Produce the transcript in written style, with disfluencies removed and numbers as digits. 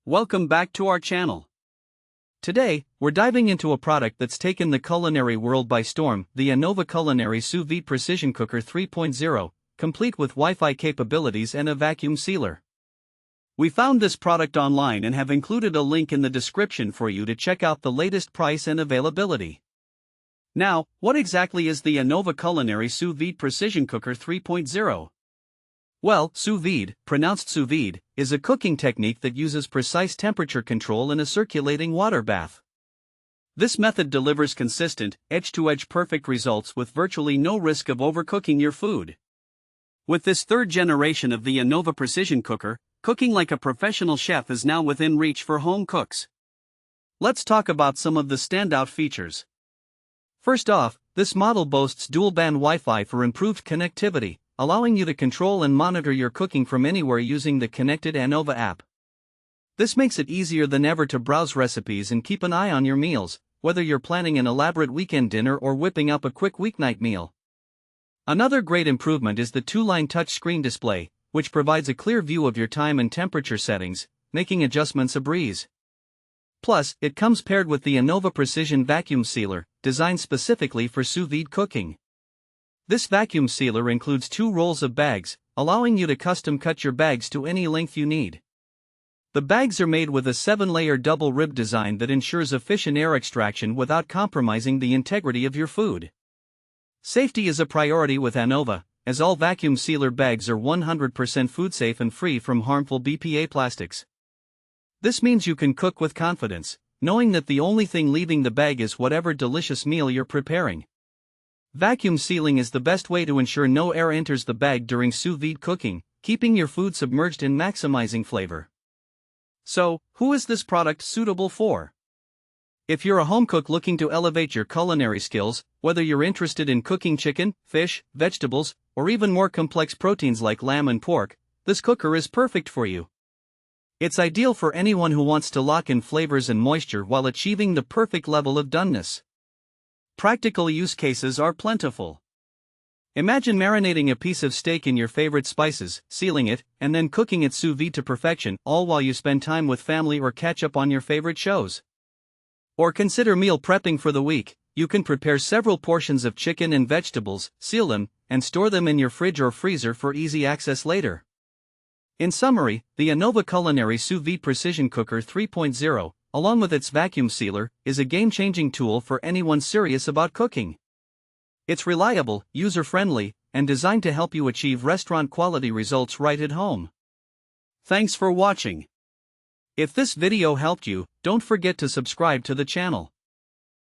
Welcome back to our channel. Today, we're diving into a product that's taken the culinary world by storm, the Anova Culinary Sous Vide Precision Cooker 3.0, complete with Wi-Fi capabilities and a vacuum sealer. We found this product online and have included a link in the description for you to check out the latest price and availability. Now, what exactly is the Anova Culinary Sous Vide Precision Cooker 3.0? Well, sous vide, pronounced sous vide, is a cooking technique that uses precise temperature control in a circulating water bath. This method delivers consistent, edge-to-edge perfect results with virtually no risk of overcooking your food. With this third generation of the Anova Precision Cooker, cooking like a professional chef is now within reach for home cooks. Let's talk about some of the standout features. First off, this model boasts dual-band Wi-Fi for improved connectivity, allowing you to control and monitor your cooking from anywhere using the connected Anova app. This makes it easier than ever to browse recipes and keep an eye on your meals, whether you're planning an elaborate weekend dinner or whipping up a quick weeknight meal. Another great improvement is the two-line touchscreen display, which provides a clear view of your time and temperature settings, making adjustments a breeze. Plus, it comes paired with the Anova Precision Vacuum Sealer, designed specifically for sous vide cooking. This vacuum sealer includes 2 rolls of bags, allowing you to custom cut your bags to any length you need. The bags are made with a 7-layer double rib design that ensures efficient air extraction without compromising the integrity of your food. Safety is a priority with Anova, as all vacuum sealer bags are 100% food safe and free from harmful BPA plastics. This means you can cook with confidence, knowing that the only thing leaving the bag is whatever delicious meal you're preparing. Vacuum sealing is the best way to ensure no air enters the bag during sous vide cooking, keeping your food submerged and maximizing flavor. So, who is this product suitable for? If you're a home cook looking to elevate your culinary skills, whether you're interested in cooking chicken, fish, vegetables, or even more complex proteins like lamb and pork, this cooker is perfect for you. It's ideal for anyone who wants to lock in flavors and moisture while achieving the perfect level of doneness. Practical use cases are plentiful. Imagine marinating a piece of steak in your favorite spices, sealing it, and then cooking it sous vide to perfection, all while you spend time with family or catch up on your favorite shows. Or consider meal prepping for the week. You can prepare several portions of chicken and vegetables, seal them, and store them in your fridge or freezer for easy access later. In summary, the Anova Culinary Sous Vide Precision Cooker 3.0, along with its vacuum sealer, is a game-changing tool for anyone serious about cooking. It's reliable, user-friendly, and designed to help you achieve restaurant-quality results right at home. Thanks for watching. If this video helped you, don't forget to subscribe to the channel.